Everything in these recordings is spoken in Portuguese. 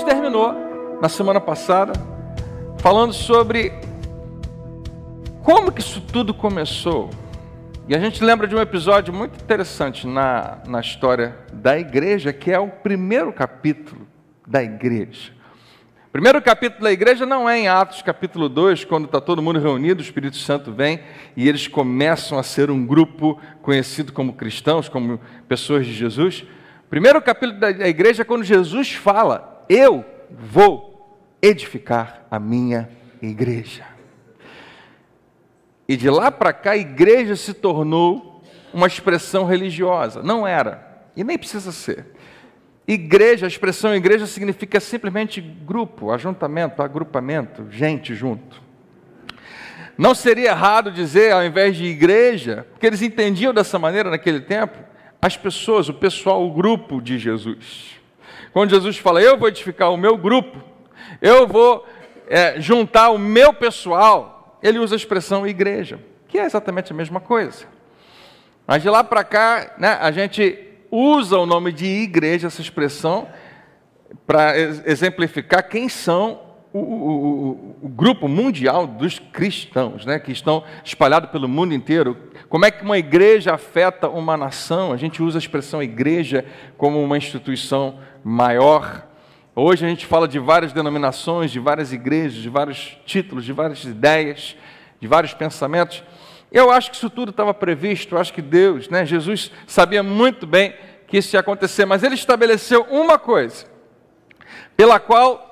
gente terminou, na semana passada, falando sobre como que isso tudo começou. E a gente lembra de um episódio muito interessante na história da igreja, que é o primeiro capítulo da igreja. O primeiro capítulo da igreja não é em Atos capítulo 2, quando está todo mundo reunido, o Espírito Santo vem e eles começam a ser um grupo conhecido como cristãos, como pessoas de Jesus. O primeiro capítulo da igreja é quando Jesus fala: eu vou edificar a minha igreja. E de lá para cá, a igreja se tornou uma expressão religiosa. Não era, e nem precisa ser. Igreja, a expressão igreja significa simplesmente grupo, ajuntamento, agrupamento, gente junto. Não seria errado dizer, ao invés de igreja, porque eles entendiam dessa maneira naquele tempo, as pessoas, o pessoal, o grupo de Jesus. Quando Jesus fala: eu vou edificar o meu grupo, eu vou juntar o meu pessoal, ele usa a expressão igreja, que é exatamente a mesma coisa. Mas de lá para cá, né, a gente usa o nome de igreja, essa expressão, para exemplificar quem são o grupo mundial dos cristãos, né, que estão espalhados pelo mundo inteiro. Como é que uma igreja afeta uma nação? A gente usa a expressão igreja como uma instituição maior. Hoje a gente fala de várias denominações, de várias igrejas, de vários títulos, de várias ideias, de vários pensamentos. Eu acho que isso tudo estava previsto, eu acho que Deus, né, Jesus sabia muito bem que isso ia acontecer, mas ele estabeleceu uma coisa, pela qual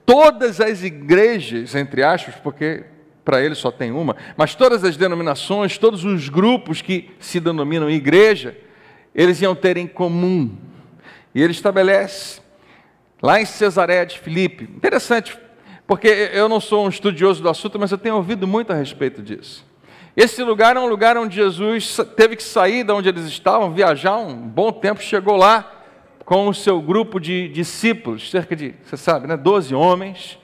todas as igrejas, entre aspas, porque para ele só tem uma, mas todas as denominações, todos os grupos que se denominam igreja, eles iam ter em comum. E ele estabelece lá em Cesareia de Filipe. Interessante, porque eu não sou um estudioso do assunto, mas eu tenho ouvido muito a respeito disso. Esse lugar é um lugar onde Jesus teve que sair de onde eles estavam, viajar um bom tempo, chegou lá com o seu grupo de discípulos, cerca de, você sabe, né, 12 homens,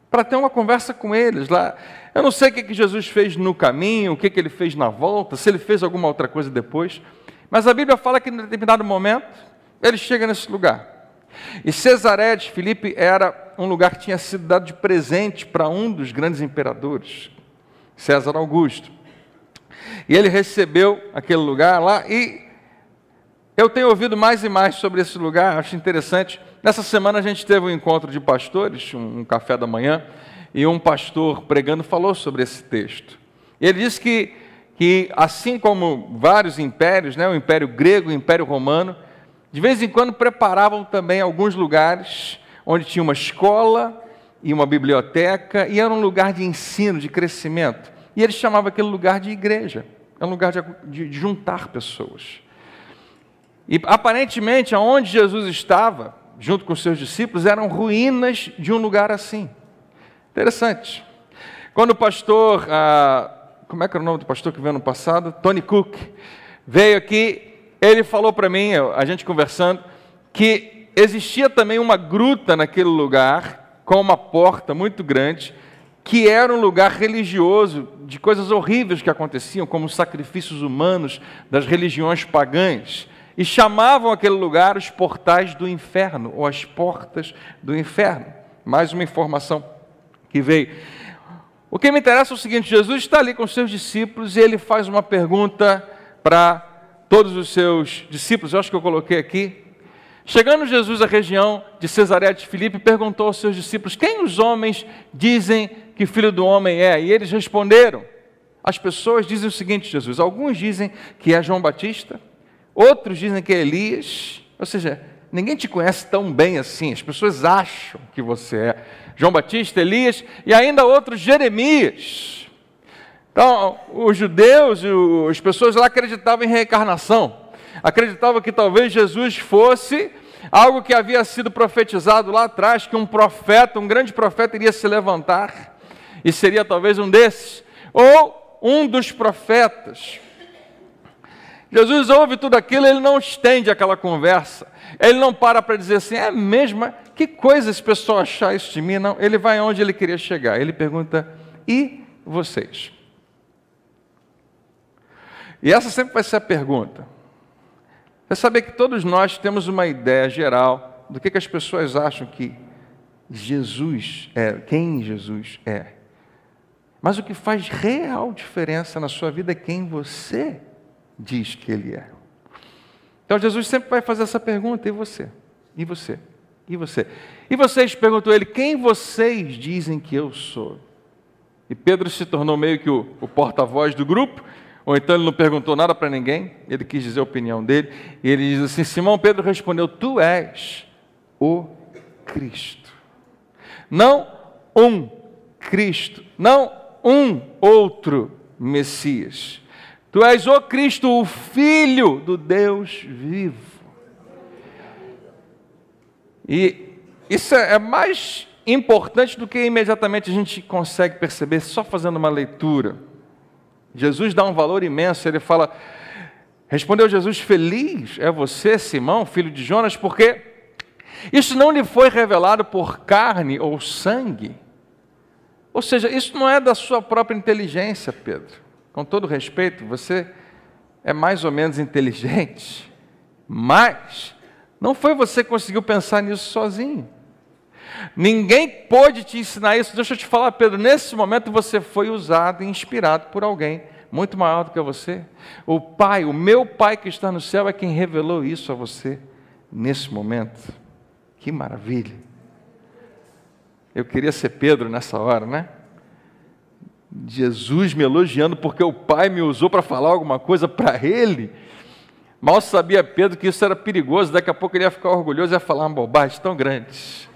para ter uma conversa com eles lá. Eu não sei o que Jesus fez no caminho, o que ele fez na volta, se ele fez alguma outra coisa depois, mas a Bíblia fala que em determinado momento ele chega nesse lugar. E Cesareia de Filipe era um lugar que tinha sido dado de presente para um dos grandes imperadores, César Augusto. E ele recebeu aquele lugar lá, e eu tenho ouvido mais e mais sobre esse lugar, acho interessante. Nessa semana a gente teve um encontro de pastores, um café da manhã, e um pastor pregando falou sobre esse texto. Ele disse que assim como vários impérios, né, o Império Grego, o Império Romano, de vez em quando preparavam também alguns lugares onde tinha uma escola e uma biblioteca, e era um lugar de ensino, de crescimento. E eles chamavam aquele lugar de igreja. É um lugar de juntar pessoas. E aparentemente, aonde Jesus estava, junto com os seus discípulos, eram ruínas de um lugar assim. Interessante. Quando o pastor, como é que era o nome do pastor que veio no passado? Tony Cook, veio aqui. Ele falou para mim, a gente conversando, que existia também uma gruta naquele lugar, com uma porta muito grande, que era um lugar religioso, de coisas horríveis que aconteciam, como os sacrifícios humanos das religiões pagãs, e chamavam aquele lugar os portais do inferno, ou as portas do inferno. Mais uma informação que veio. O que me interessa é o seguinte: Jesus está ali com os seus discípulos e ele faz uma pergunta para todos os seus discípulos, eu acho que eu coloquei aqui. Chegando Jesus à região de Cesareia de Filipe, perguntou aos seus discípulos: quem os homens dizem que o Filho do Homem é? E eles responderam: as pessoas dizem o seguinte, Jesus, alguns dizem que é João Batista, outros dizem que é Elias, ou seja, ninguém te conhece tão bem assim, as pessoas acham que você é João Batista, Elias, e ainda outros Jeremias. Então, os judeus, as pessoas lá acreditavam em reencarnação, acreditavam que talvez Jesus fosse algo que havia sido profetizado lá atrás, que um profeta, um grande profeta iria se levantar, e seria talvez um desses, ou um dos profetas. Jesus ouve tudo aquilo, ele não estende aquela conversa, ele não para dizer assim: é mesmo? Que coisa esse pessoal achar isso de mim? Não, ele vai onde ele queria chegar, ele pergunta: e vocês? E essa sempre vai ser a pergunta. Você sabe que todos nós temos uma ideia geral do que as pessoas acham que Jesus é, quem Jesus é. Mas o que faz real diferença na sua vida é quem você diz que Ele é. Então Jesus sempre vai fazer essa pergunta: e você? E você? E você? E vocês, perguntou Ele, quem vocês dizem que eu sou? E Pedro se tornou meio que o porta-voz do grupo, ou então ele não perguntou nada para ninguém, ele quis dizer a opinião dele, e ele diz assim: Simão Pedro respondeu, tu és o Cristo. Não um Cristo, não um outro Messias. Tu és o Cristo, o Filho do Deus vivo. E isso é mais importante do que imediatamente a gente consegue perceber só fazendo uma leitura. Jesus dá um valor imenso, ele fala, respondeu Jesus, feliz é você, Simão, filho de Jonas, porque isso não lhe foi revelado por carne ou sangue. Ou seja, isso não é da sua própria inteligência, Pedro. Com todo respeito, você é mais ou menos inteligente, mas não foi você que conseguiu pensar nisso sozinho. Ninguém pôde te ensinar isso. Deixa eu te falar, Pedro, nesse momento você foi usado e inspirado por alguém muito maior do que você. O Pai, o meu Pai que está no céu é quem revelou isso a você nesse momento. Que maravilha. Eu queria ser Pedro nessa hora, né? Jesus me elogiando porque o Pai me usou para falar alguma coisa para Ele. Mal sabia Pedro que isso era perigoso, daqui a pouco ele ia ficar orgulhoso e ia falar uma bobagem tão grande.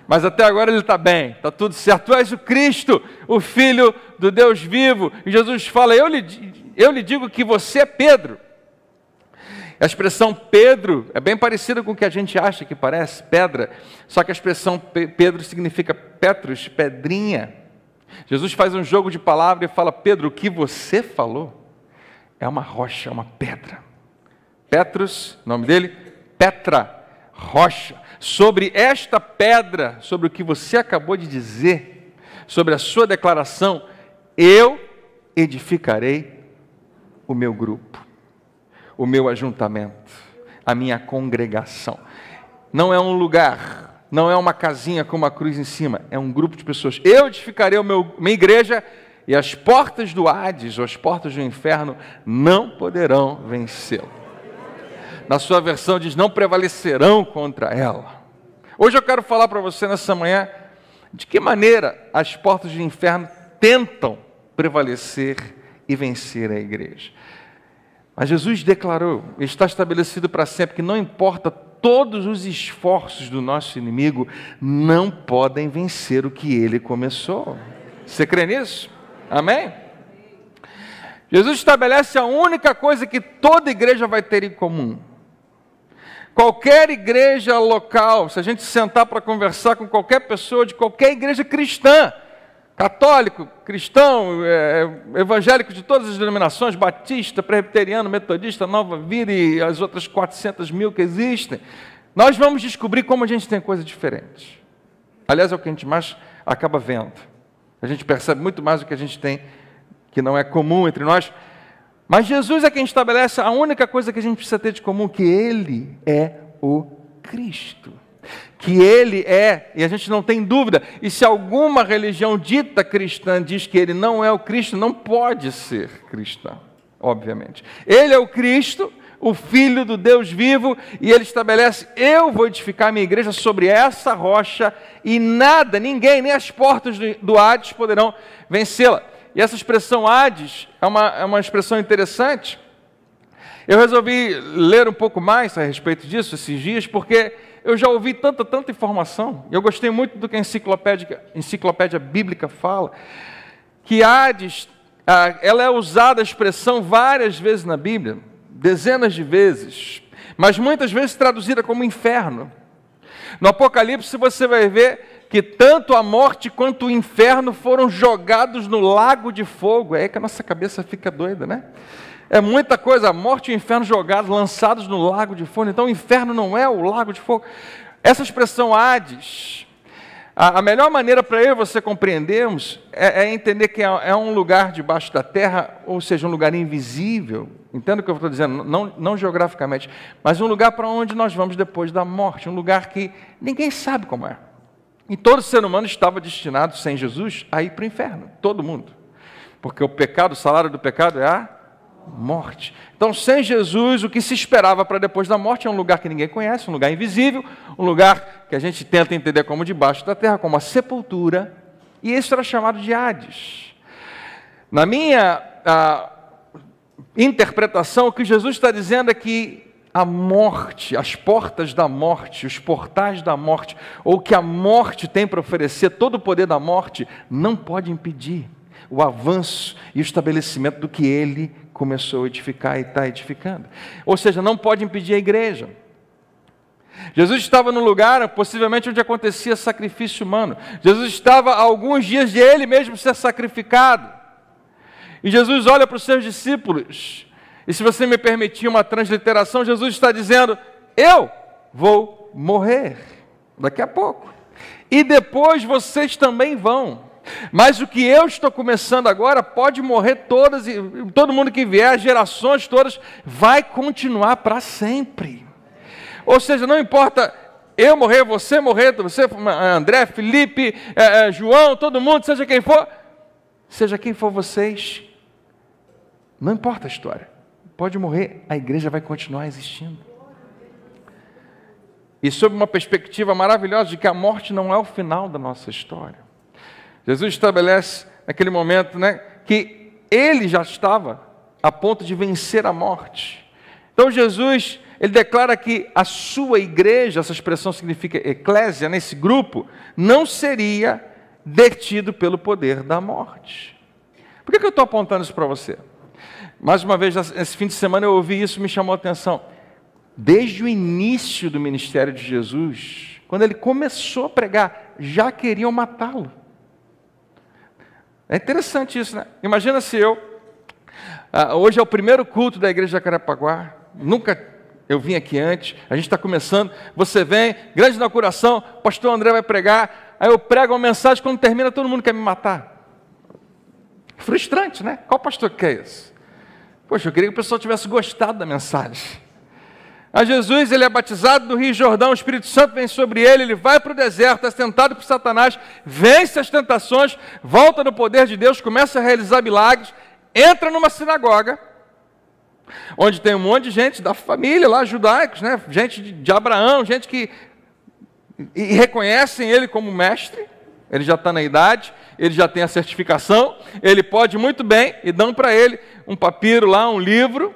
Mas até agora ele está bem, está tudo certo. Tu és o Cristo, o Filho do Deus vivo. E Jesus fala, eu lhe digo que você é Pedro. A expressão Pedro é bem parecida com o que a gente acha que parece, pedra. Só que a expressão Pedro significa Petros, pedrinha. Jesus faz um jogo de palavras e fala, Pedro, o que você falou é uma rocha, é uma pedra. Petros, nome dele, Petra, rocha. Sobre esta pedra, sobre o que você acabou de dizer, sobre a sua declaração, eu edificarei o meu grupo, o meu ajuntamento, a minha congregação. Não é um lugar, não é uma casinha com uma cruz em cima, é um grupo de pessoas. Eu edificarei minha igreja e as portas do Hades, ou as portas do inferno, não poderão vencê-lo. Na sua versão diz, não prevalecerão contra ela. Hoje eu quero falar para você nessa manhã, de que maneira as portas do inferno tentam prevalecer e vencer a igreja. Mas Jesus declarou, está estabelecido para sempre, que não importa todos os esforços do nosso inimigo, não podem vencer o que ele começou. Você crê nisso? Amém? Jesus estabelece a única coisa que toda igreja vai ter em comum. Qualquer igreja local, se a gente sentar para conversar com qualquer pessoa de qualquer igreja cristã, católico, cristão, evangélico de todas as denominações, batista, presbiteriano, metodista, Nova Vida e as outras 400 mil que existem, nós vamos descobrir como a gente tem coisas diferentes. Aliás, é o que a gente mais acaba vendo. A gente percebe muito mais o que a gente tem que não é comum entre nós. Mas Jesus é quem estabelece a única coisa que a gente precisa ter de comum, que Ele é o Cristo. Que Ele é, e a gente não tem dúvida, e se alguma religião dita cristã diz que Ele não é o Cristo, não pode ser cristão, obviamente. Ele é o Cristo, o Filho do Deus vivo, e Ele estabelece, eu vou edificar minha igreja sobre essa rocha, e nada, ninguém, nem as portas do Hades poderão vencê-la. E essa expressão Hades é uma expressão interessante. Eu resolvi ler um pouco mais a respeito disso esses dias, porque eu já ouvi tanta informação. Eu gostei muito do que a enciclopédia bíblica fala, que Hades, ela é usada a expressão várias vezes na Bíblia, dezenas de vezes, mas muitas vezes traduzida como inferno. No Apocalipse você vai ver que tanto a morte quanto o inferno foram jogados no lago de fogo. É aí que a nossa cabeça fica doida, né? É muita coisa, a morte e o inferno jogados, lançados no lago de fogo. Então o inferno não é o lago de fogo. Essa expressão Hades, a melhor maneira para eu e você compreendermos é entender que é um lugar debaixo da terra, ou seja, um lugar invisível. Entenda o que eu estou dizendo, não geograficamente, mas um lugar para onde nós vamos depois da morte, um lugar que ninguém sabe como é. E todo ser humano estava destinado, sem Jesus, a ir para o inferno, todo mundo. Porque o pecado, o salário do pecado é a morte. Então, sem Jesus, o que se esperava para depois da morte é um lugar que ninguém conhece, um lugar invisível, um lugar que a gente tenta entender como debaixo da terra, como a sepultura, e isso era chamado de Hades. Na minha interpretação, o que Jesus está dizendo é que a morte, as portas da morte, os portais da morte, ou que a morte tem para oferecer, todo o poder da morte, não pode impedir o avanço e o estabelecimento do que ele começou a edificar e está edificando. Ou seja, não pode impedir a igreja. Jesus estava no lugar, possivelmente, onde acontecia sacrifício humano. Jesus estava a alguns dias de ele mesmo ser sacrificado. E Jesus olha para os seus discípulos. E se você me permitir uma transliteração, Jesus está dizendo: eu vou morrer daqui a pouco. E depois vocês também vão. Mas o que eu estou começando agora pode morrer todas, e todo mundo que vier, as gerações todas, vai continuar para sempre. Ou seja, não importa eu morrer, você, André, Felipe, João, todo mundo, seja quem for vocês, não importa a história, pode morrer, a igreja vai continuar existindo. E sob uma perspectiva maravilhosa de que a morte não é o final da nossa história. Jesus estabelece naquele momento, que ele já estava a ponto de vencer a morte. Então Jesus, ele declara que a sua igreja, essa expressão significa eclésia, nesse grupo, não seria detido pelo poder da morte. Por que eu estou apontando isso para você? Mais uma vez, esse fim de semana eu ouvi isso, me chamou a atenção. Desde o início do ministério de Jesus, quando ele começou a pregar, já queriam matá-lo. É interessante isso, né? Imagina se hoje é o primeiro culto da igreja de Jacarepaguá, eu vim aqui antes, a gente está começando, você vem, grande inauguração, o pastor André vai pregar, aí eu prego uma mensagem, quando termina todo mundo quer me matar. Frustrante, né? Qual pastor que quer isso? Poxa, eu queria que o pessoal tivesse gostado da mensagem. A Jesus, ele é batizado no Rio Jordão, o Espírito Santo vem sobre ele vai para o deserto, é tentado por Satanás, vence as tentações, volta no poder de Deus, começa a realizar milagres, entra numa sinagoga, onde tem um monte de gente da família lá, judaicos, gente de Abraão, gente que reconhecem ele como mestre, ele já está na idade, ele já tem a certificação, ele pode muito bem, e dão para ele um papiro lá, um livro,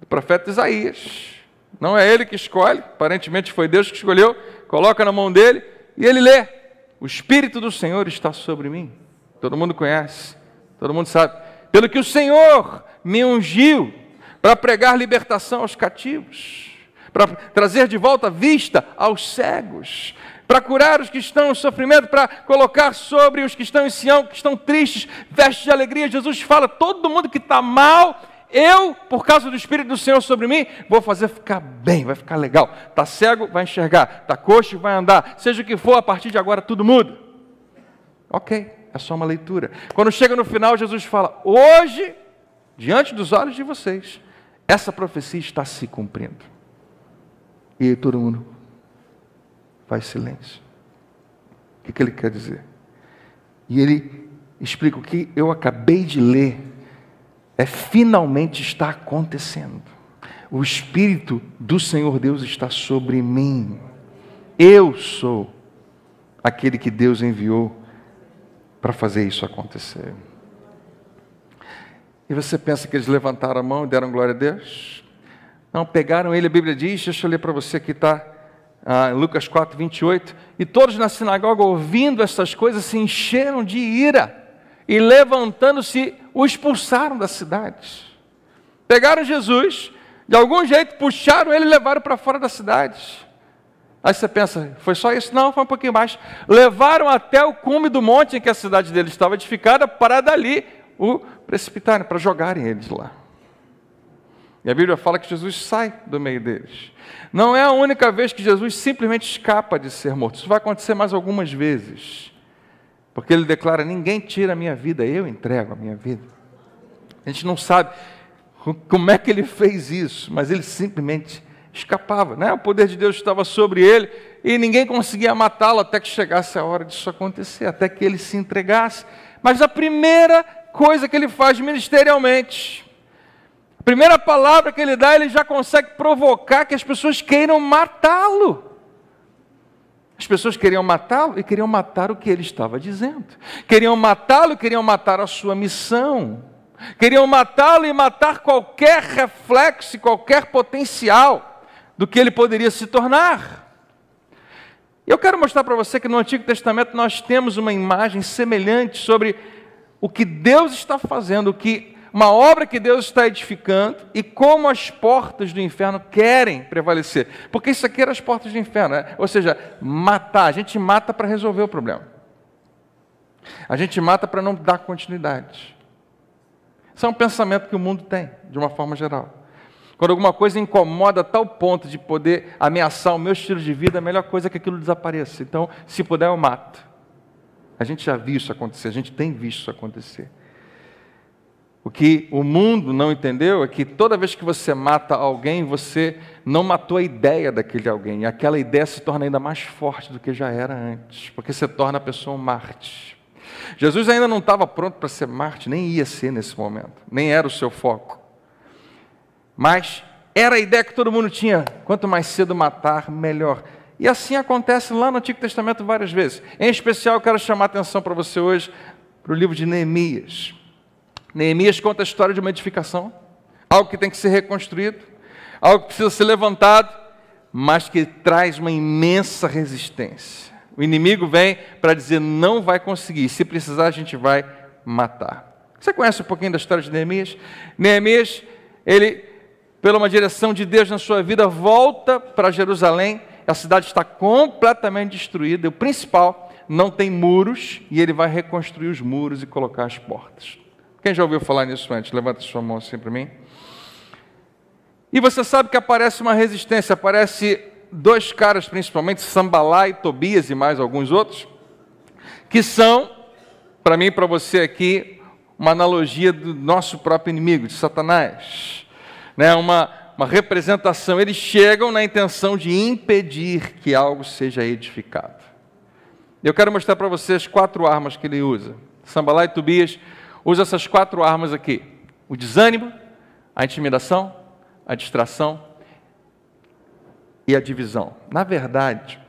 do profeta Isaías. Não é ele que escolhe, aparentemente foi Deus que escolheu, coloca na mão dele e ele lê: o Espírito do Senhor está sobre mim. Todo mundo conhece, todo mundo sabe. Pelo que o Senhor me ungiu para pregar libertação aos cativos, para trazer de volta a vista aos cegos, para curar os que estão em sofrimento, para colocar sobre os que estão em Sião, que estão tristes, vestes de alegria. Jesus fala: todo mundo que está mal, eu, por causa do Espírito do Senhor sobre mim, vou fazer ficar bem, vai ficar legal. Está cego, vai enxergar. Está coxo, vai andar. Seja o que for, a partir de agora tudo muda. Ok, é só uma leitura. Quando chega no final, Jesus fala: hoje, diante dos olhos de vocês, essa profecia está se cumprindo. E aí todo mundo faz silêncio. O que ele quer dizer? E ele explica: o que eu acabei de ler finalmente está acontecendo. O Espírito do Senhor Deus está sobre mim. Eu sou aquele que Deus enviou para fazer isso acontecer. E você pensa que eles levantaram a mão e deram glória a Deus? Não, pegaram ele, a Bíblia diz, deixa eu ler para você que está Lucas 4, 28, e todos na sinagoga, ouvindo essas coisas, se encheram de ira, e levantando-se, o expulsaram da cidade. Pegaram Jesus, de algum jeito puxaram ele e levaram para fora da cidade. Aí você pensa: foi só isso? Não, foi um pouquinho mais. Levaram até o cume do monte em que a cidade dele estava edificada, para dali o precipitarem, para jogarem eles lá. E a Bíblia fala que Jesus sai do meio deles. Não é a única vez que Jesus simplesmente escapa de ser morto. Isso vai acontecer mais algumas vezes. Porque ele declara: ninguém tira a minha vida, eu entrego a minha vida. A gente não sabe como é que ele fez isso, mas ele simplesmente escapava, né? O poder de Deus estava sobre ele e ninguém conseguia matá-lo até que chegasse a hora disso acontecer, até que ele se entregasse. Mas a primeira coisa que ele faz ministerialmente, a primeira palavra que ele dá, ele já consegue provocar que as pessoas queiram matá-lo. As pessoas queriam matá-lo e queriam matar o que ele estava dizendo. Queriam matá-lo e queriam matar a sua missão. Queriam matá-lo e matar qualquer reflexo, qualquer potencial do que ele poderia se tornar. Eu quero mostrar para você que no Antigo Testamento nós temos uma imagem semelhante sobre o que Deus está fazendo, uma obra que Deus está edificando e como as portas do inferno querem prevalecer. Porque isso aqui era as portas do inferno, né? Ou seja, matar. A gente mata para resolver o problema. A gente mata para não dar continuidade. Isso é um pensamento que o mundo tem, de uma forma geral. Quando alguma coisa incomoda a tal ponto de poder ameaçar o meu estilo de vida, a melhor coisa é que aquilo desapareça. Então, se puder, eu mato. A gente já viu isso acontecer, a gente tem visto isso acontecer. O que o mundo não entendeu é que toda vez que você mata alguém, você não matou a ideia daquele alguém. E aquela ideia se torna ainda mais forte do que já era antes, porque você torna a pessoa um Marte. Jesus ainda não estava pronto para ser Marte, nem ia ser nesse momento, nem era o seu foco. Mas era a ideia que todo mundo tinha, quanto mais cedo matar, melhor. E assim acontece lá no Antigo Testamento várias vezes. Em especial, eu quero chamar a atenção para você hoje, para o livro de Neemias. Neemias conta a história de uma edificação, algo que tem que ser reconstruído, algo que precisa ser levantado, mas que traz uma imensa resistência. O inimigo vem para dizer, não vai conseguir, se precisar a gente vai matar. Você conhece um pouquinho da história de Neemias? Neemias, ele, pela uma direção de Deus na sua vida, volta para Jerusalém, a cidade está completamente destruída, e o principal, não tem muros, e ele vai reconstruir os muros e colocar as portas. Quem já ouviu falar nisso antes? Levanta sua mão assim para mim. E você sabe que aparece uma resistência, aparece dois caras, principalmente, Sambalá e Tobias e mais alguns outros, que são, para mim e para você aqui, uma analogia do nosso próprio inimigo, de Satanás. Né? Uma representação. Eles chegam na intenção de impedir que algo seja edificado. Eu quero mostrar para vocês 4 armas que ele usa. Sambalá e Tobias usa essas 4 armas aqui: o desânimo, a intimidação, a distração e a divisão. Na verdade,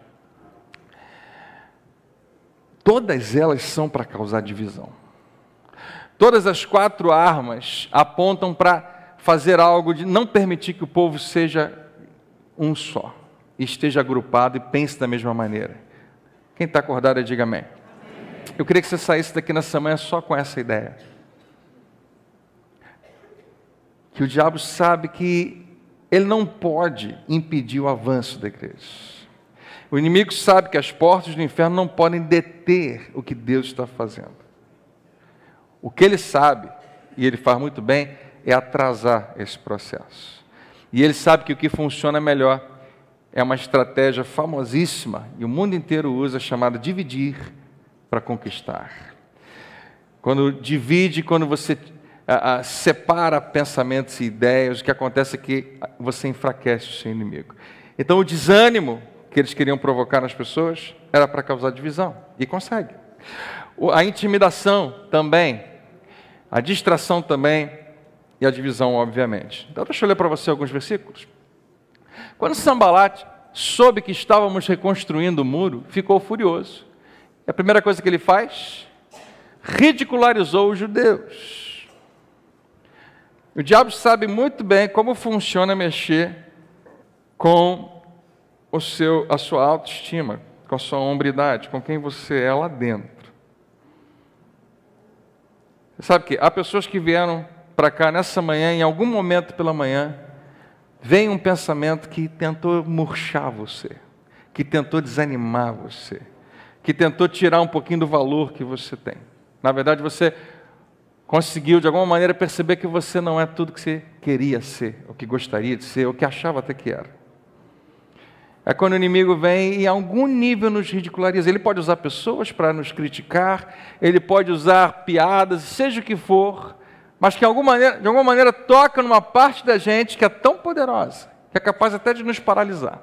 todas elas são para causar divisão. Todas as 4 armas apontam para fazer algo de não permitir que o povo seja um só, esteja agrupado e pense da mesma maneira. Quem está acordado, diga amém. Eu queria que você saísse daqui nessa manhã só com essa ideia. Que o diabo sabe que ele não pode impedir o avanço da igreja. O inimigo sabe que as portas do inferno não podem deter o que Deus está fazendo. O que ele sabe, e ele faz muito bem, é atrasar esse processo. E ele sabe que o que funciona melhor é uma estratégia famosíssima, e o mundo inteiro usa, chamada dividir para conquistar. Quando divide, quando você separa pensamentos e ideias, o que acontece é que você enfraquece o seu inimigo. Então o desânimo que eles queriam provocar nas pessoas era para causar divisão, e consegue. A intimidação também, a distração também, e a divisão, obviamente. Então deixa eu ler para você alguns versículos. Quando Sambalat soube que estávamos reconstruindo o muro, ficou furioso. E a primeira coisa que ele faz, ridicularizou os judeus. O diabo sabe muito bem como funciona mexer com a sua autoestima, com a sua hombridade, com quem você é lá dentro. Você sabe que há pessoas que vieram para cá nessa manhã, em algum momento pela manhã, vem um pensamento que tentou murchar você, que tentou desanimar você, que tentou tirar um pouquinho do valor que você tem. Na verdade, você conseguiu, de alguma maneira, perceber que você não é tudo que você queria ser, ou que gostaria de ser, ou que achava até que era. É quando o inimigo vem e, em algum nível, nos ridiculariza. Ele pode usar pessoas para nos criticar, ele pode usar piadas, seja o que for, mas que de alguma maneira toca numa parte da gente que é tão poderosa, que é capaz até de nos paralisar.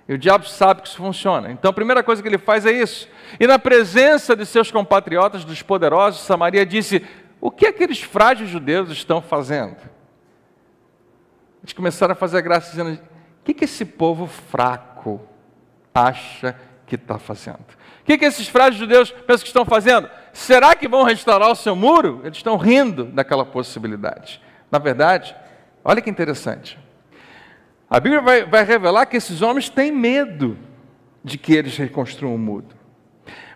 E o diabo sabe que isso funciona. Então a primeira coisa que ele faz é isso. E na presença de seus compatriotas, dos poderosos, Samaria disse: o que aqueles frágeis judeus estão fazendo? Eles começaram a fazer graça dizendo: o que esse povo fraco acha que está fazendo? O que esses frágeis judeus pensam que estão fazendo? Será que vão restaurar o seu muro? Eles estão rindo daquela possibilidade. Na verdade, olha que interessante. A Bíblia vai revelar que esses homens têm medo de que eles reconstruam o muro.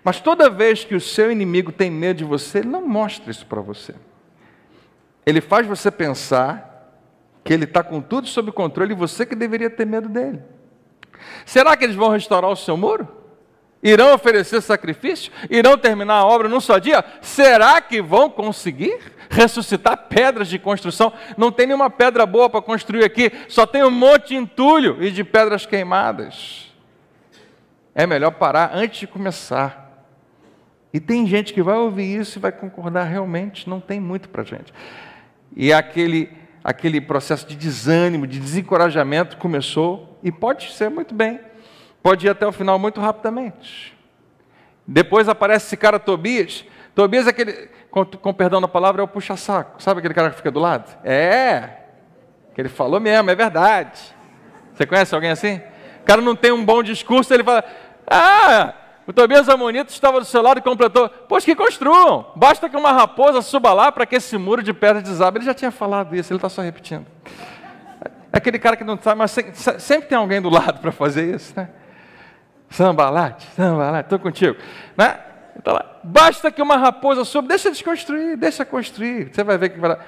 Mas toda vez que o seu inimigo tem medo de você, ele não mostra isso para você. Ele faz você pensar que ele está com tudo sob controle e você que deveria ter medo dele. Será que eles vão restaurar o seu muro? Irão oferecer sacrifício? Irão terminar a obra num só dia? Será que vão conseguir ressuscitar pedras de construção? Não tem nenhuma pedra boa para construir aqui, só tem um monte de entulho e de pedras queimadas. É melhor parar antes de começar. E tem gente que vai ouvir isso e vai concordar, realmente não tem muito para a gente. E aquele processo de desânimo, de desencorajamento começou, e pode ser muito bem. Pode ir até o final muito rapidamente. Depois aparece esse cara Tobias. Tobias é aquele, com perdão da palavra, é o puxa-saco. Sabe aquele cara que fica do lado? Que ele falou mesmo, é verdade. Você conhece alguém assim? O cara não tem um bom discurso, ele fala: o Tobias Amonita estava do seu lado e completou: pois que construam, basta que uma raposa suba lá para que esse muro de pedra desabe. Ele já tinha falado isso, ele está só repetindo. É aquele cara que não sabe, mas sempre tem alguém do lado para fazer isso, né? Sambalate, estou contigo. Né? Então, basta que uma raposa suba, deixa desconstruir, deixa construir. Você vai ver que vai dar.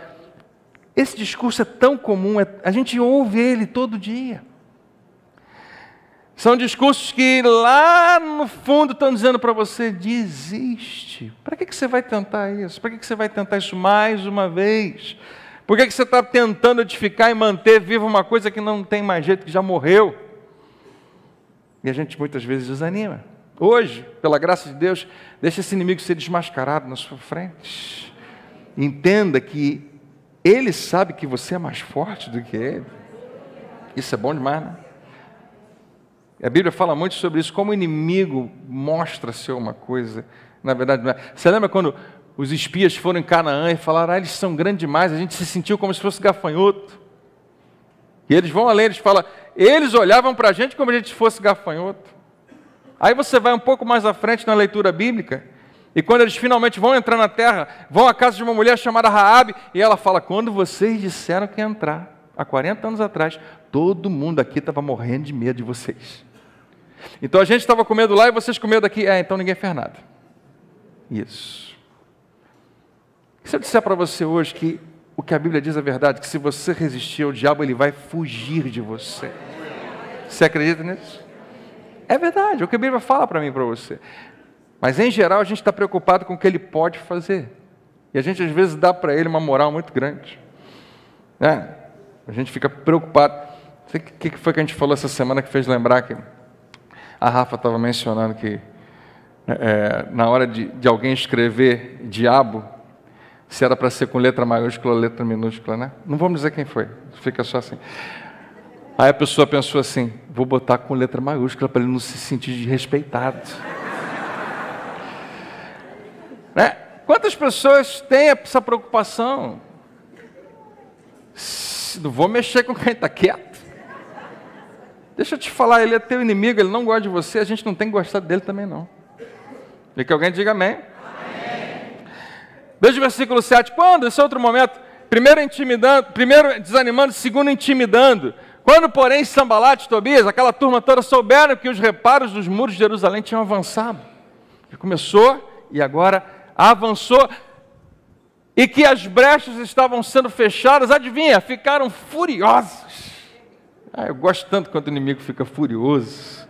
Esse discurso é tão comum, a gente ouve ele todo dia. São discursos que lá no fundo estão dizendo para você: desiste. Para que você vai tentar isso? Para que você vai tentar isso mais uma vez? Por que você está tentando edificar e manter viva uma coisa que não tem mais jeito, que já morreu? E a gente muitas vezes desanima. Hoje, pela graça de Deus, deixa esse inimigo ser desmascarado na sua frente. Entenda que ele sabe que você é mais forte do que ele. Isso é bom demais, né? A Bíblia fala muito sobre isso, como o inimigo mostra ser uma coisa, na verdade não é. Você lembra quando os espias foram em Canaã e falaram: eles são grandes demais, a gente se sentiu como se fosse gafanhoto. E eles vão além, eles falam: eles olhavam para a gente como a gente fosse gafanhoto. Aí você vai um pouco mais à frente na leitura bíblica, e quando eles finalmente vão entrar na terra, vão à casa de uma mulher chamada Raabe, e ela fala: quando vocês disseram que ia entrar, há 40 anos atrás, todo mundo aqui estava morrendo de medo de vocês. Então a gente estava com medo lá e vocês com medo aqui. Então ninguém fez nada. Isso. E se eu disser para você hoje que o que a Bíblia diz é verdade, que se você resistir ao diabo, ele vai fugir de você. Você acredita nisso? É verdade, é o que a Bíblia fala para mim e para você. Mas em geral a gente está preocupado com o que ele pode fazer. E a gente às vezes dá para ele uma moral muito grande. A gente fica preocupado. O que foi que a gente falou essa semana que fez lembrar que a Rafa estava mencionando que na hora de alguém escrever diabo, se era para ser com letra maiúscula ou letra minúscula, né? Não vamos dizer quem foi, fica só assim. Aí a pessoa pensou assim: vou botar com letra maiúscula para ele não se sentir desrespeitado. Né? Quantas pessoas têm essa preocupação? Não vou mexer com quem está quieto. Deixa eu te falar, ele é teu inimigo, ele não gosta de você, a gente não tem que gostar dele também não. E que alguém diga amém. Veja o versículo 7. Quando? Esse é outro momento. Primeiro desanimando, segundo intimidando. Quando, porém, Sambalate e Tobias, aquela turma toda, souberam que os reparos dos muros de Jerusalém tinham avançado. Ele começou e agora avançou. E que as brechas estavam sendo fechadas, adivinha? Ficaram furiosos. Eu gosto tanto quando o inimigo fica furioso,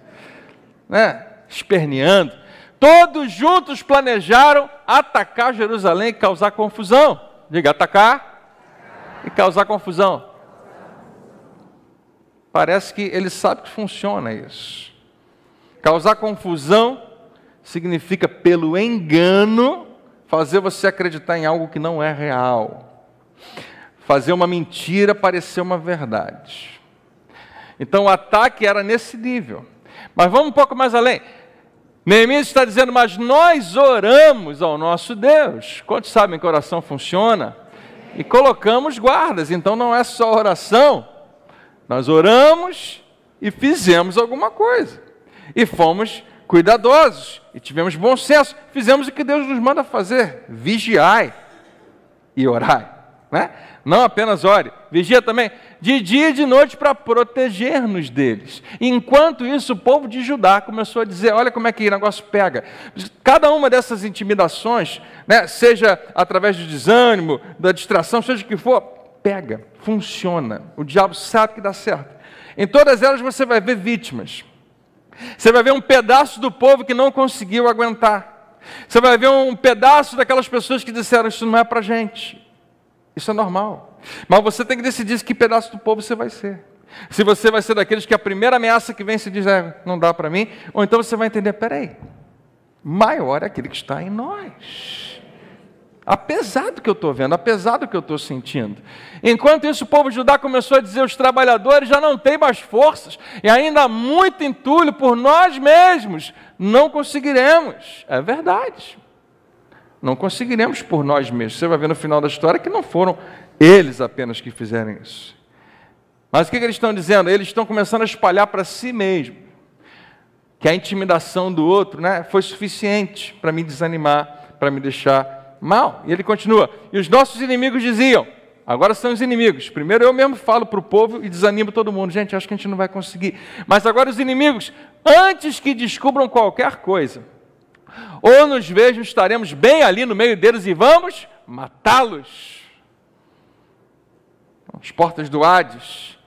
né? Esperneando. Todos juntos planejaram atacar Jerusalém e causar confusão. Diga, atacar e causar confusão. Parece que ele sabe que funciona isso. Causar confusão significa, pelo engano, fazer você acreditar em algo que não é real. Fazer uma mentira parecer uma verdade. Então o ataque era nesse nível. Mas vamos um pouco mais além. Neemias está dizendo, mas nós oramos ao nosso Deus. Quantos sabem que a oração funciona? E colocamos guardas, então não é só oração. Nós oramos e fizemos alguma coisa. E fomos cuidadosos, e tivemos bom senso. Fizemos o que Deus nos manda fazer. Vigiai e orai. Né? Não apenas ore, vigia também de dia e de noite para proteger-nos deles. Enquanto isso, o povo de Judá começou a dizer, olha como é que o negócio pega. Cada uma dessas intimidações, né, seja através do desânimo, da distração, seja o que for, pega, funciona. O diabo sabe que dá certo. Em todas elas você vai ver vítimas. Você vai ver um pedaço do povo que não conseguiu aguentar. Você vai ver um pedaço daquelas pessoas que disseram, isso não é para gente. Isso é normal. Mas você tem que decidir que pedaço do povo você vai ser. Se você vai ser daqueles que a primeira ameaça que vem se diz, não dá para mim, ou então você vai entender, peraí, maior é aquele que está em nós. Apesar do que eu estou vendo, apesar do que eu estou sentindo. Enquanto isso, o povo de Judá começou a dizer, os trabalhadores já não têm mais forças, e ainda há muito entulho por nós mesmos, não conseguiremos. É verdade. Não conseguiremos por nós mesmos. Você vai ver no final da história que não foram eles apenas que fizeram isso. Mas o que eles estão dizendo? Eles estão começando a espalhar para si mesmo que a intimidação do outro, né, foi suficiente para me desanimar, para me deixar mal. E ele continua. E os nossos inimigos diziam, agora são os inimigos. Primeiro eu mesmo falo para o povo e desanimo todo mundo. Gente, acho que a gente não vai conseguir. Mas agora os inimigos, antes que descubram qualquer coisa, ou nos vejam, estaremos bem ali no meio deles e vamos matá-los. As portas do Hades,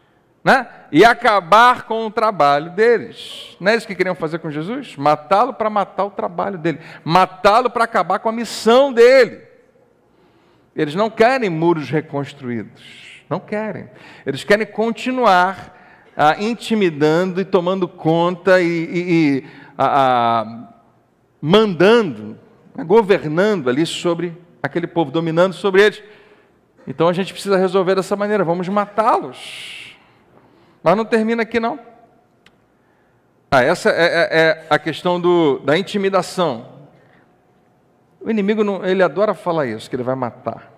né? E acabar com o trabalho deles. Não é isso que queriam fazer com Jesus? Matá-lo para matar o trabalho dele. Matá-lo para acabar com a missão dele. Eles não querem muros reconstruídos. Não querem. Eles querem continuar intimidando e tomando conta mandando, governando ali sobre aquele povo, dominando sobre eles. Então a gente precisa resolver dessa maneira, vamos matá-los. Mas não termina aqui não. Essa é a questão da intimidação. O inimigo, ele adora falar isso, que ele vai matar.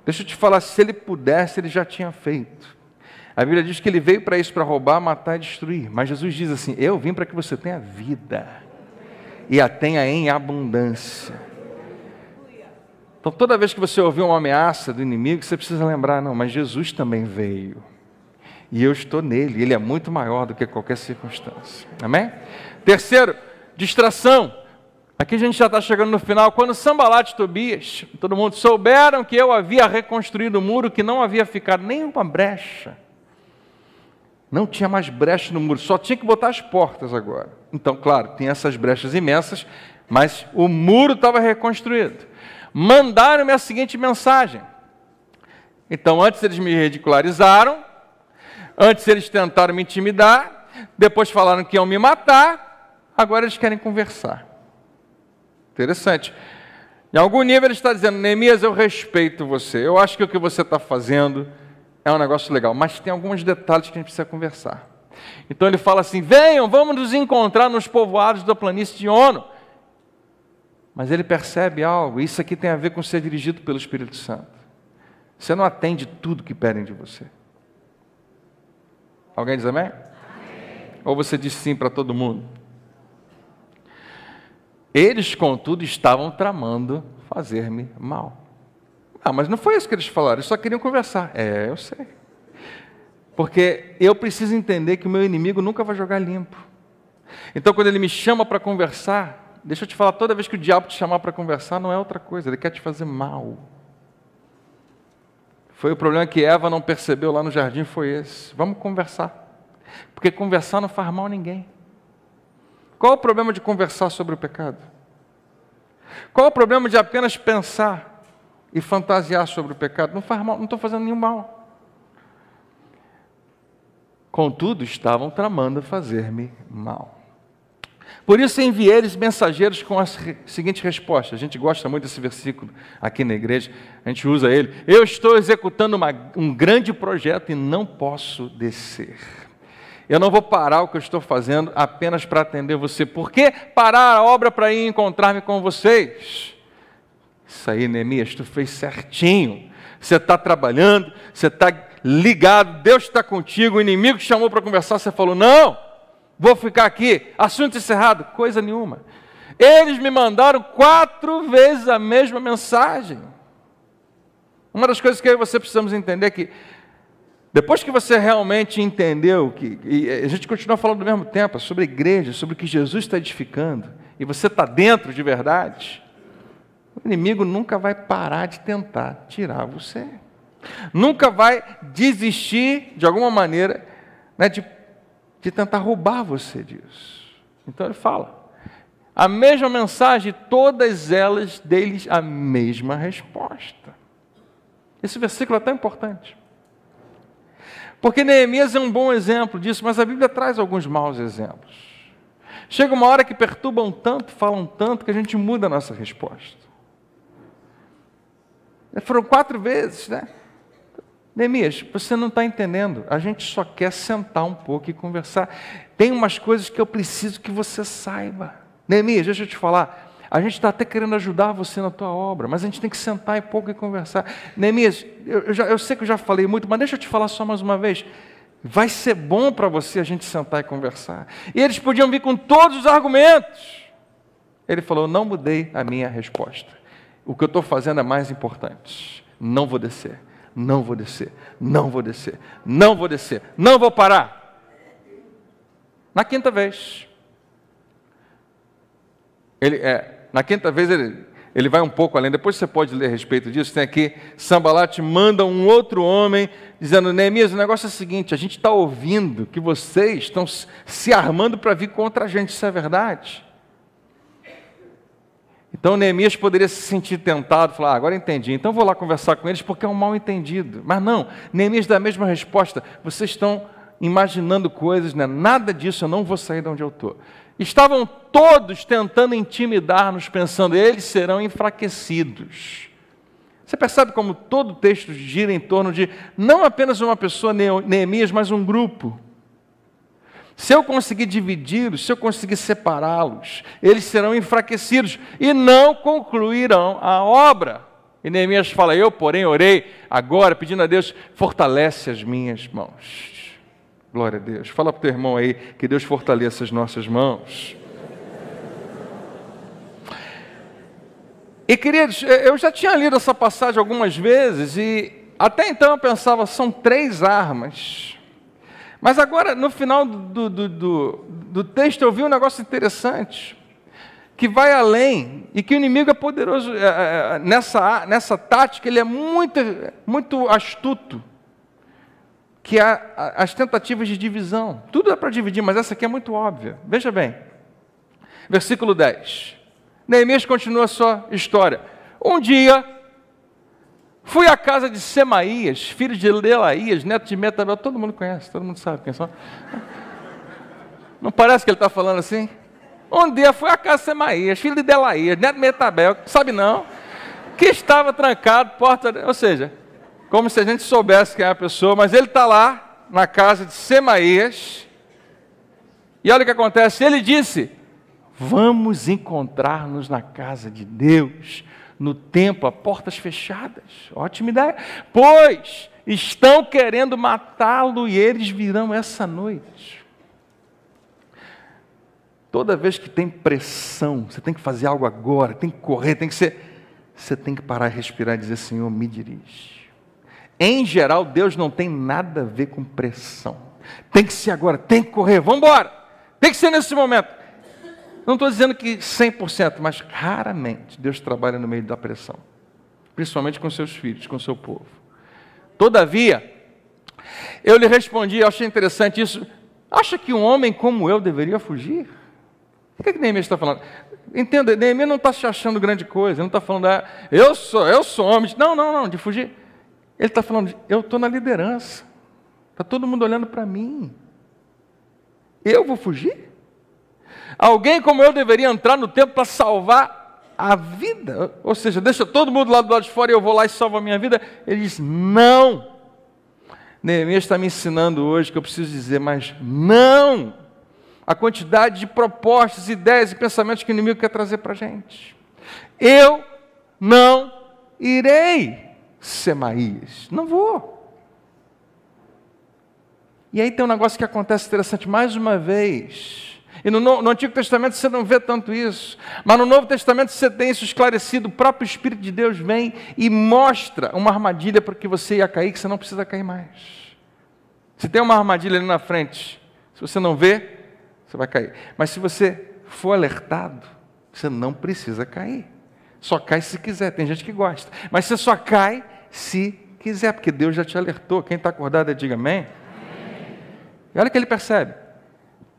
Deixa eu te falar, se ele pudesse, ele já tinha feito. A Bíblia diz que ele veio para isso, para roubar, matar e destruir. Mas Jesus diz assim, eu vim para que você tenha vida. E a tenha em abundância. Então toda vez que você ouvir uma ameaça do inimigo, você precisa lembrar, não, mas Jesus também veio. E eu estou nele, ele é muito maior do que qualquer circunstância. Amém? Terceiro, distração. Aqui a gente já está chegando no final. Quando Sanbalat e Tobias, todo mundo souberam que eu havia reconstruído o muro, que não havia ficado nenhuma brecha. Não tinha mais brecha no muro, só tinha que botar as portas agora. Então, claro, tem essas brechas imensas, mas o muro estava reconstruído. Mandaram-me a seguinte mensagem. Então, antes eles me ridicularizaram, antes eles tentaram me intimidar, depois falaram que iam me matar, agora eles querem conversar. Interessante. Em algum nível ele está dizendo, Neemias, eu respeito você, eu acho que o que você está fazendo é um negócio legal, mas tem alguns detalhes que a gente precisa conversar. Então ele fala assim, venham, vamos nos encontrar nos povoados da planície de Ono. Mas ele percebe algo, isso aqui tem a ver com ser dirigido pelo Espírito Santo. Você não atende tudo que pedem de você. Alguém diz amém? Amém. Ou você diz sim para todo mundo? Eles, contudo, estavam tramando fazer-me mal. Mas não foi isso que eles falaram, eles só queriam conversar. Eu sei. Porque eu preciso entender que o meu inimigo nunca vai jogar limpo. Então, quando ele me chama para conversar, deixa eu te falar, toda vez que o diabo te chamar para conversar, não é outra coisa, ele quer te fazer mal. Foi o problema que Eva não percebeu lá no jardim, foi esse. Vamos conversar. Porque conversar não faz mal a ninguém. Qual o problema de conversar sobre o pecado? Qual o problema de apenas pensar e fantasiar sobre o pecado? Não faz mal, não estou fazendo nenhum mal. Contudo, estavam tramando fazer-me mal. Por isso enviei eles mensageiros com a seguinte resposta. A gente gosta muito desse versículo aqui na igreja, a gente usa ele. Eu estou executando um grande projeto e não posso descer. Eu não vou parar o que eu estou fazendo apenas para atender você. Por que parar a obra para ir encontrar-me com vocês? Isso aí, Neemias, tu fez certinho. Você está trabalhando, você está ligado, Deus está contigo, o inimigo te chamou para conversar, você falou, não, vou ficar aqui, assunto encerrado, coisa nenhuma. Eles me mandaram 4 vezes a mesma mensagem. Uma das coisas que eu e você precisamos entender é que, depois que você realmente entendeu, e a gente continua falando ao mesmo tempo, sobre a igreja, sobre o que Jesus está edificando, e você está dentro de verdade, o inimigo nunca vai parar de tentar tirar você. Nunca vai desistir, de alguma maneira, né, de tentar roubar você disso. Então ele fala, a mesma mensagem, todas elas deles a mesma resposta. Esse versículo é tão importante. Porque Neemias é um bom exemplo disso, mas a Bíblia traz alguns maus exemplos. Chega uma hora que perturbam tanto, falam tanto, que a gente muda a nossa resposta. Foram 4 vezes, né? Neemias, você não está entendendo, a gente só quer sentar um pouco e conversar. Tem umas coisas que eu preciso que você saiba. Neemias, deixa eu te falar, a gente está até querendo ajudar você na tua obra, mas a gente tem que sentar um pouco e conversar. Neemias, eu sei que eu já falei muito, mas deixa eu te falar só mais uma vez. Vai ser bom para você a gente sentar e conversar. E eles podiam vir com todos os argumentos. Ele falou, não mudei a minha resposta. O que eu estou fazendo é mais importante. Não vou descer. Não vou descer, não vou descer, não vou descer, não vou parar. Na 5ª vez, na 5ª vez ele vai um pouco além, depois você pode ler a respeito disso, tem aqui, Sanbalat manda um outro homem, dizendo, Neemias, o negócio é o seguinte, a gente está ouvindo que vocês estão se armando para vir contra a gente, isso é verdade? Então Neemias poderia se sentir tentado, falar, agora entendi, então vou lá conversar com eles porque é um mal entendido. Mas não, Neemias dá a mesma resposta, vocês estão imaginando coisas, né? Nada disso, eu não vou sair de onde eu estou. Estavam todos tentando intimidar-nos, pensando, eles serão enfraquecidos. Você percebe como todo o texto gira em torno de não apenas uma pessoa, Neemias, mas um grupo. Se eu conseguir dividi-los, se eu conseguir separá-los, eles serão enfraquecidos e não concluirão a obra. E Neemias fala, eu, porém, orei agora, pedindo a Deus, fortalece as minhas mãos. Glória a Deus. Fala para o teu irmão aí, que Deus fortaleça as nossas mãos. E, queridos, eu já tinha lido essa passagem algumas vezes e até então eu pensava, são 3 armas. Mas agora, no final do texto, eu vi um negócio interessante, que vai além, e que o inimigo é poderoso, nessa tática, ele é muito astuto, que há as tentativas de divisão. Tudo é para dividir, mas essa aqui é muito óbvia. Veja bem, versículo 10. Neemias continua a sua história. Um dia, fui à casa de Semaías, filho de Delaías, neto de Metabel, todo mundo conhece, todo mundo sabe quem são. Não parece que ele está falando assim? Um dia fui à casa de Semaías, filho de Delaías, neto de Metabel, sabe não? Que estava trancado, ou seja, como se a gente soubesse quem é a pessoa, mas ele está lá, na casa de Semaías, e olha o que acontece, ele disse, vamos encontrar-nos na casa de Deus, no templo, a portas fechadas. Ótima ideia. Pois estão querendo matá-lo e eles virão essa noite. Toda vez que tem pressão, você tem que fazer algo agora, tem que correr, você tem que parar e respirar e dizer, Senhor, me dirige. Em geral, Deus não tem nada a ver com pressão. Tem que ser agora, tem que correr, vamos embora. Tem que ser nesse momento. Não estou dizendo que 100%, mas raramente Deus trabalha no meio da pressão. Principalmente com seus filhos, com seu povo. Todavia, eu lhe respondi, eu achei interessante isso. Acha que um homem como eu deveria fugir? O que Neemias está falando? Entenda, Neemias não está se achando grande coisa. Ele não está falando, eu sou homem. Não, de fugir. Ele está falando, eu estou na liderança. Está todo mundo olhando para mim. Eu vou fugir? Alguém como eu deveria entrar no templo para salvar a vida. Ou seja, deixa todo mundo lá do lado de fora e eu vou lá e salvo a minha vida. Ele diz, não. Neemias está me ensinando hoje que eu preciso dizer, mas não. A quantidade de propostas, ideias e pensamentos que o inimigo quer trazer para a gente. Eu não irei, Semaías. Não vou. E aí tem um negócio que acontece interessante, mais uma vez. E no Antigo Testamento você não vê tanto isso. Mas no Novo Testamento você tem isso esclarecido. O próprio Espírito de Deus vem e mostra uma armadilha para que você ia cair, que você não precisa cair mais. Se tem uma armadilha ali na frente, se você não vê, você vai cair. Mas se você for alertado, você não precisa cair. Só cai se quiser. Tem gente que gosta. Mas você só cai se quiser, porque Deus já te alertou. Quem está acordado, diga amém. E olha o que ele percebe.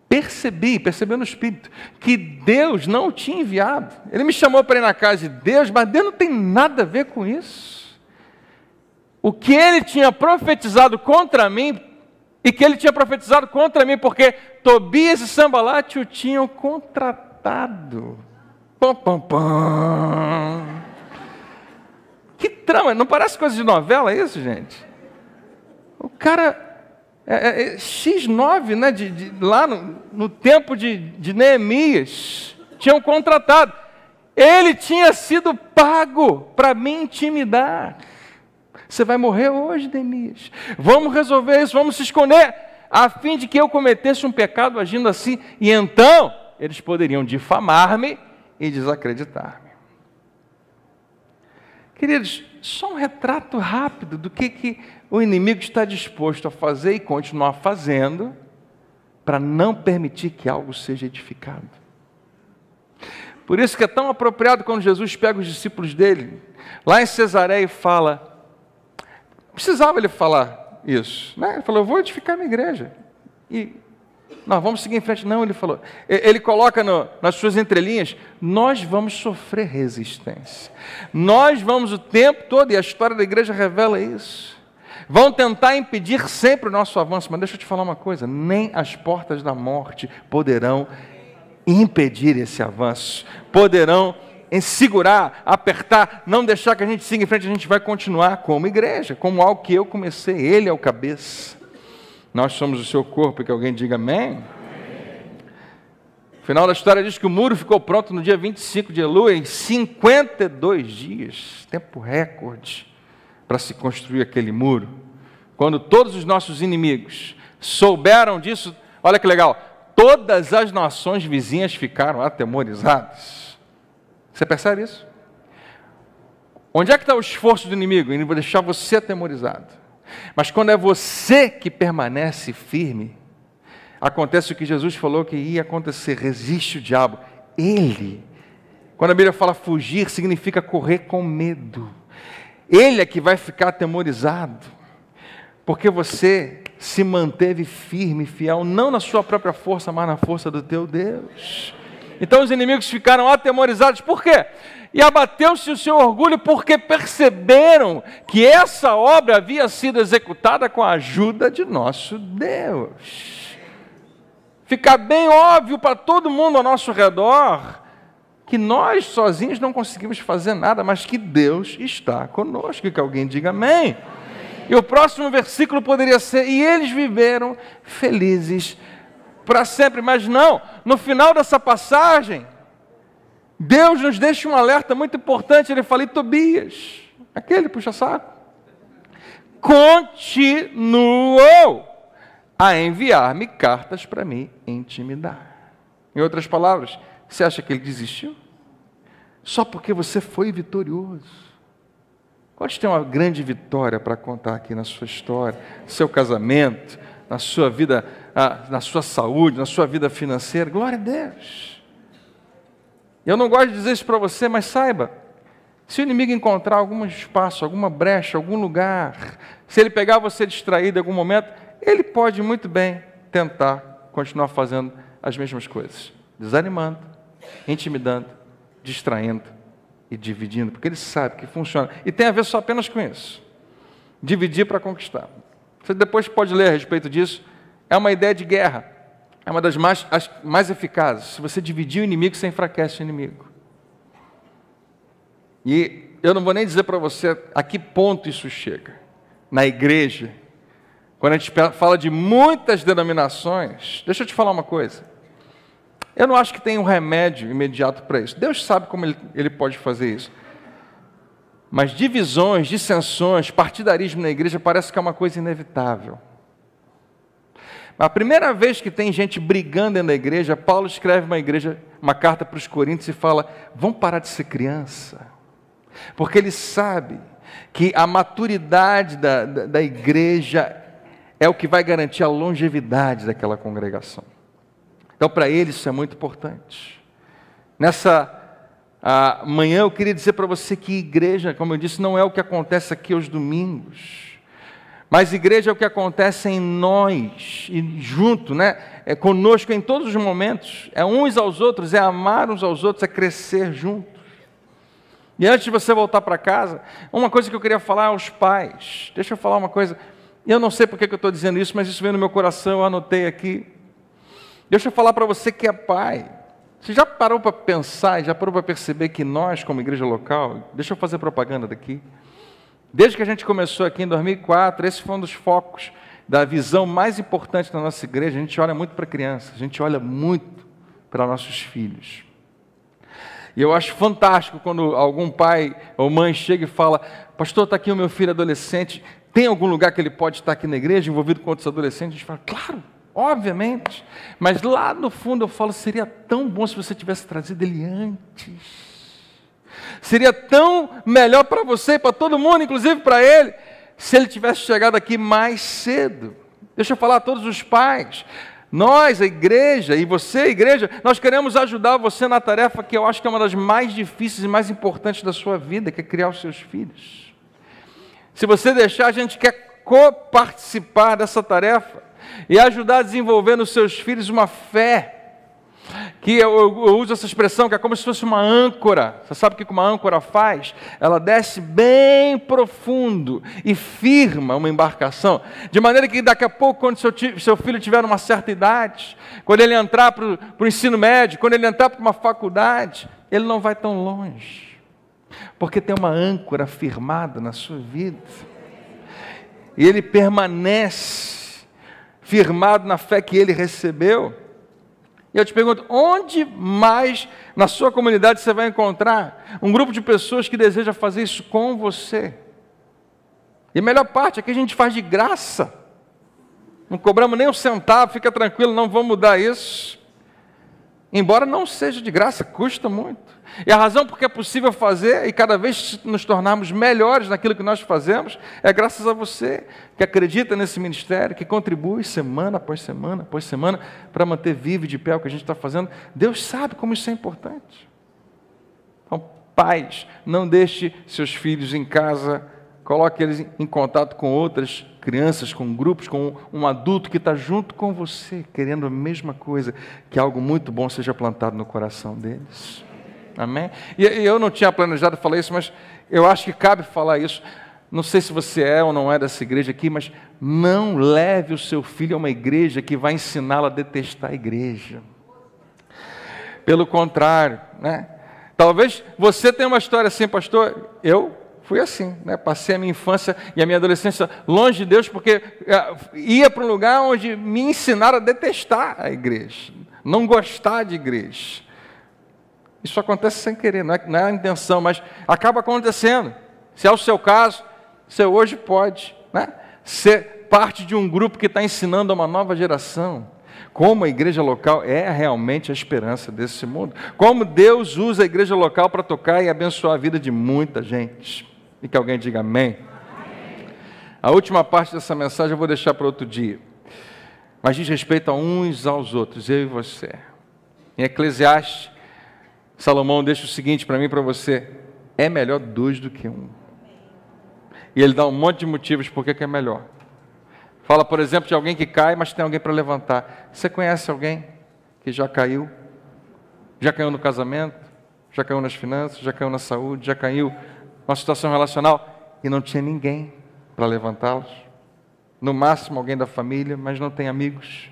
Percebeu no Espírito, que Deus não o tinha enviado. Ele me chamou para ir na casa de Deus, mas Deus não tem nada a ver com isso. O que ele tinha profetizado contra mim, e que ele tinha profetizado contra mim, porque Tobias e Sambalate o tinham contratado. Pam, pam, pam. Que trama, não parece coisa de novela isso, gente? O cara... X9, né, lá no tempo de Neemias, tinham contratado. Ele tinha sido pago para me intimidar. Você vai morrer hoje, Neemias. Vamos resolver isso, vamos se esconder, a fim de que eu cometesse um pecado agindo assim. E então, eles poderiam difamar-me e desacreditar-me. Queridos, só um retrato rápido do que o inimigo está disposto a fazer e continuar fazendo para não permitir que algo seja edificado. Por isso que é tão apropriado quando Jesus pega os discípulos dele, lá em Cesareia e fala, não precisava ele falar isso, né? Ele falou, eu vou edificar minha igreja. E nós vamos seguir em frente. Não, ele falou, ele coloca nas suas entrelinhas, nós vamos sofrer resistência. Nós vamos o tempo todo, e a história da igreja revela isso. Vão tentar impedir sempre o nosso avanço, mas deixa eu te falar uma coisa, nem as portas da morte poderão impedir esse avanço, poderão segurar, apertar, não deixar que a gente siga em frente, a gente vai continuar como igreja, como algo que eu comecei, ele é o cabeça. Nós somos o seu corpo, que alguém diga amém. O final da história diz que o muro ficou pronto no dia 25 de Elul, em 52 dias, tempo recorde, para se construir aquele muro. Quando todos os nossos inimigos souberam disso, olha que legal, todas as nações vizinhas ficaram atemorizadas. Você percebe isso? Onde é que está o esforço do inimigo? Ele vai deixar você atemorizado. Mas quando é você que permanece firme, acontece o que Jesus falou que ia acontecer, resiste o diabo. Ele, quando a Bíblia fala fugir, significa correr com medo. Ele é que vai ficar atemorizado, porque você se manteve firme, fiel, não na sua própria força, mas na força do teu Deus. Então os inimigos ficaram atemorizados, por quê? E abateu-se o seu orgulho, porque perceberam que essa obra havia sido executada com a ajuda de nosso Deus. Fica bem óbvio para todo mundo ao nosso redor, que nós sozinhos não conseguimos fazer nada, mas que Deus está conosco, que alguém diga amém. E o próximo versículo poderia ser, e eles viveram felizes para sempre, mas não, no final dessa passagem, Deus nos deixa um alerta muito importante, ele fala, e Tobias, aquele puxa-saco, continuou a enviar-me cartas para me intimidar. Em outras palavras, você acha que ele desistiu? Só porque você foi vitorioso. Pode ter uma grande vitória para contar aqui na sua história, no seu casamento, na sua vida, na sua saúde, na sua vida financeira. Glória a Deus. Eu não gosto de dizer isso para você, mas saiba, se o inimigo encontrar algum espaço, alguma brecha, algum lugar, se ele pegar você distraído em algum momento, ele pode muito bem tentar continuar fazendo as mesmas coisas, desanimando, intimidando, distraindo e dividindo, porque ele sabe que funciona. E tem a ver só apenas com isso. Dividir para conquistar. Você depois pode ler a respeito disso. É uma ideia de guerra. é uma das mais eficazes. Se você dividir o inimigo, você enfraquece o inimigo. E eu não vou nem dizer para você a que ponto isso chega. Na igreja, quando a gente fala de muitas denominações, deixa eu te falar uma coisa. Eu não acho que tem um remédio imediato para isso. Deus sabe como ele pode fazer isso. Mas divisões, dissensões, partidarismo na igreja parece que é uma coisa inevitável. A primeira vez que tem gente brigando dentro da igreja, Paulo escreve uma carta para os Coríntios e fala: vamos parar de ser criança. Porque ele sabe que a maturidade da igreja é o que vai garantir a longevidade daquela congregação. Então, para ele, isso é muito importante. Nessa manhã, eu queria dizer para você que igreja, como eu disse, não é o que acontece aqui aos domingos. Mas igreja é o que acontece em nós, e junto, né? É conosco em todos os momentos. É uns aos outros, é amar uns aos outros, é crescer juntos. E antes de você voltar para casa, uma coisa que eu queria falar aos pais. Deixa eu falar uma coisa. Eu não sei porque que eu estou dizendo isso, mas isso veio no meu coração, eu anotei aqui. Deixa eu falar para você que é pai. Você já parou para pensar, já parou para perceber que nós, como igreja local, deixa eu fazer propaganda daqui. Desde que a gente começou aqui em 2004, esse foi um dos focos da visão mais importante da nossa igreja. A gente olha muito para crianças, a gente olha muito para nossos filhos. E eu acho fantástico quando algum pai ou mãe chega e fala: pastor, está aqui o meu filho adolescente, tem algum lugar que ele pode estar aqui na igreja, envolvido com outros adolescentes? A gente fala: claro, obviamente. Mas lá no fundo eu falo: seria tão bom se você tivesse trazido ele antes. Seria tão melhor para você e para todo mundo, inclusive para ele, se ele tivesse chegado aqui mais cedo. Deixa eu falar a todos os pais. Nós, a igreja, e você, a igreja, nós queremos ajudar você na tarefa que eu acho que é uma das mais difíceis e mais importantes da sua vida, que é criar os seus filhos. Se você deixar, a gente quer coparticipar dessa tarefa e ajudar a desenvolver nos seus filhos uma fé, que eu uso essa expressão, que é como se fosse uma âncora. Você sabe o que uma âncora faz? Ela desce bem profundo e firma uma embarcação, de maneira que daqui a pouco, quando seu filho tiver uma certa idade, quando ele entrar para o ensino médio, quando ele entrar para uma faculdade, ele não vai tão longe, porque tem uma âncora firmada na sua vida, e ele permanece firmado na fé que ele recebeu. E eu te pergunto, onde mais na sua comunidade você vai encontrar um grupo de pessoas que deseja fazer isso com você? E a melhor parte é que a gente faz de graça. Não cobramos nem um centavo, fica tranquilo, não vamos mudar isso. Embora não seja de graça, custa muito. E a razão porque é possível fazer e cada vez nos tornarmos melhores naquilo que nós fazemos é graças a você, que acredita nesse ministério, que contribui semana após semana para manter vivo e de pé o que a gente está fazendo. Deus sabe como isso é importante. Então, pais, não deixe seus filhos em casa, coloque eles em contato com outras crianças, com grupos, com um adulto que está junto com você, querendo a mesma coisa, que algo muito bom seja plantado no coração deles. Amém? E eu não tinha planejado falar isso, mas eu acho que cabe falar isso. Não sei se você é ou não é dessa igreja aqui, mas não leve o seu filho a uma igreja que vai ensiná-lo a detestar a igreja. Pelo contrário, né? Talvez você tenha uma história assim, pastor. Eu fui assim, né? Passei a minha infância e a minha adolescência longe de Deus, porque ia para um lugar onde me ensinaram a detestar a igreja, não gostar de igreja. Isso acontece sem querer, não é a intenção, mas acaba acontecendo. Se é o seu caso, você hoje pode, né, ser parte de um grupo que está ensinando a uma nova geração como a igreja local é realmente a esperança desse mundo. Como Deus usa a igreja local para tocar e abençoar a vida de muita gente. E que alguém diga amém. Amém. A última parte dessa mensagem eu vou deixar para outro dia. Mas diz respeito a uns aos outros, eu e você. Em Eclesiastes, Salomão deixa o seguinte para mim e para você: é melhor dois do que um. E ele dá um monte de motivos por que é melhor. Fala, por exemplo, de alguém que cai, mas tem alguém para levantar. Você conhece alguém que já caiu? Já caiu no casamento? Já caiu nas finanças? Já caiu na saúde? Já caiu numa situação relacional? E não tinha ninguém para levantá-los? No máximo alguém da família, mas não tem amigos.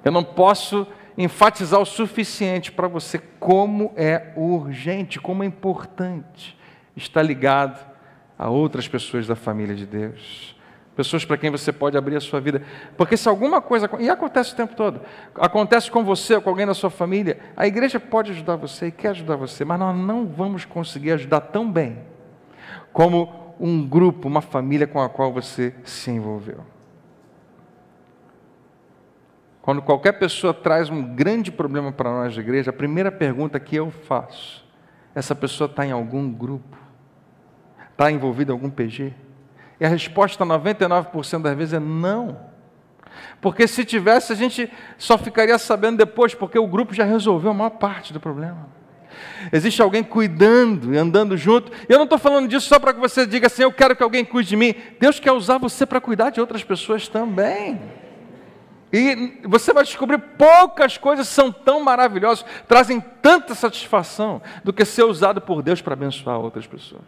Eu não posso enfatizar o suficiente para você como é urgente, como é importante estar ligado a outras pessoas da família de Deus. Pessoas para quem você pode abrir a sua vida. Porque se alguma coisa, e acontece o tempo todo, acontece com você ou com alguém da sua família, a igreja pode ajudar você e quer ajudar você, mas nós não vamos conseguir ajudar tão bem como um grupo, uma família com a qual você se envolveu. Quando qualquer pessoa traz um grande problema para nós da igreja, a primeira pergunta que eu faço, essa pessoa está em algum grupo? Está envolvida em algum PG? E a resposta 99% das vezes é não. Porque se tivesse, a gente só ficaria sabendo depois, porque o grupo já resolveu a maior parte do problema. Existe alguém cuidando e andando junto. E eu não estou falando disso só para que você diga assim, eu quero que alguém cuide de mim. Deus quer usar você para cuidar de outras pessoas também. E você vai descobrir poucas coisas são tão maravilhosas, trazem tanta satisfação, do que ser usado por Deus para abençoar outras pessoas.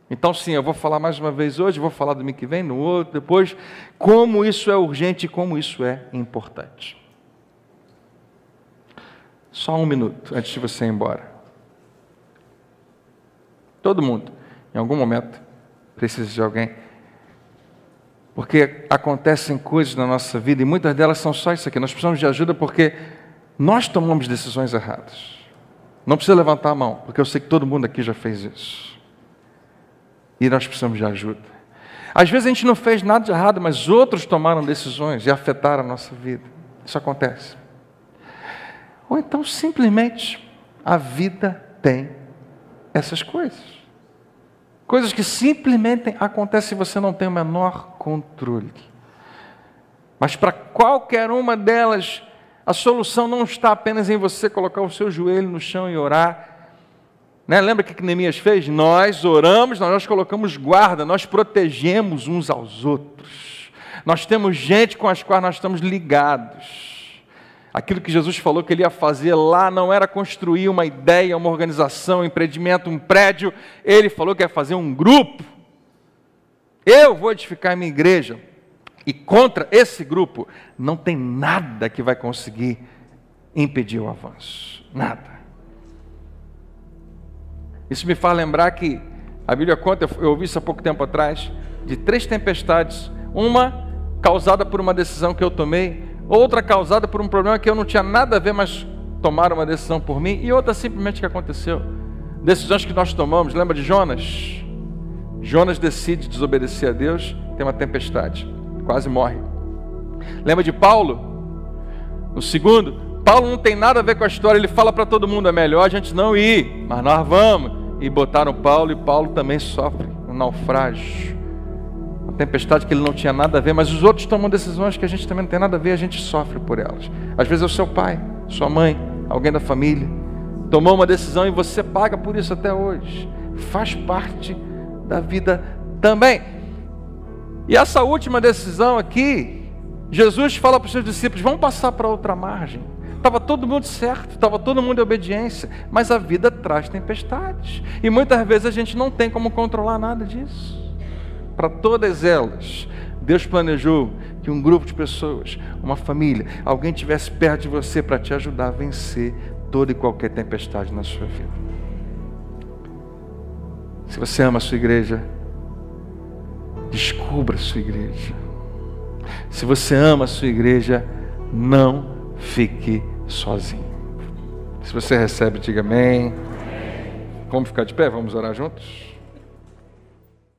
Então sim, eu vou falar mais uma vez hoje, vou falar domingo que vem, no outro, depois, como isso é urgente e como isso é importante. Só um minuto antes de você ir embora. Todo mundo, em algum momento, precisa de alguém. Porque acontecem coisas na nossa vida e muitas delas são só isso aqui. Nós precisamos de ajuda porque nós tomamos decisões erradas. Não precisa levantar a mão, porque eu sei que todo mundo aqui já fez isso. E nós precisamos de ajuda. Às vezes a gente não fez nada de errado, mas outros tomaram decisões e afetaram a nossa vida. Isso acontece. Ou então simplesmente a vida tem essas coisas. Coisas que simplesmente acontecem e você não tem o menor controle. Mas para qualquer uma delas, a solução não está apenas em você colocar o seu joelho no chão e orar. Né? Lembra o que Neemias fez? Nós oramos, nós colocamos guarda, nós protegemos uns aos outros. Nós temos gente com as quais nós estamos ligados. Aquilo que Jesus falou que ele ia fazer lá não era construir uma ideia, uma organização, um empreendimento, um prédio. Ele falou que ia fazer um grupo. Eu vou edificar a minha igreja. E contra esse grupo não tem nada que vai conseguir impedir o avanço. Nada. Isso me faz lembrar que a Bíblia conta, eu ouvi isso há pouco tempo atrás, de 3 tempestades. Uma causada por uma decisão que eu tomei, outra causada por um problema que eu não tinha nada a ver, mas tomaram uma decisão por mim, e outra simplesmente que aconteceu. Decisões que nós tomamos, lembra de Jonas? Jonas decide desobedecer a Deus, tem uma tempestade, quase morre. Lembra de Paulo? No segundo, Paulo não tem nada a ver com a história, ele fala para todo mundo, é melhor a gente não ir, mas nós vamos. E botaram Paulo, e Paulo também sofre um naufrágio. Uma tempestade que ele não tinha nada a ver, mas os outros tomam decisões que a gente também não tem nada a ver, a gente sofre por elas. Às vezes é o seu pai, sua mãe, alguém da família, tomou uma decisão e você paga por isso até hoje. Faz parte da vida também. E essa última decisão aqui, Jesus fala para os seus discípulos, vamos passar para outra margem. Estava todo mundo certo, estava todo mundo em obediência, mas a vida traz tempestades. E muitas vezes a gente não tem como controlar nada disso. Para todas elas, Deus planejou que um grupo de pessoas, uma família, alguém estivesse perto de você para te ajudar a vencer toda e qualquer tempestade na sua vida. Se você ama a sua igreja, descubra a sua igreja. Se você ama a sua igreja, não fique sozinho. Se você recebe, diga amém. Vamos ficar de pé, vamos orar juntos?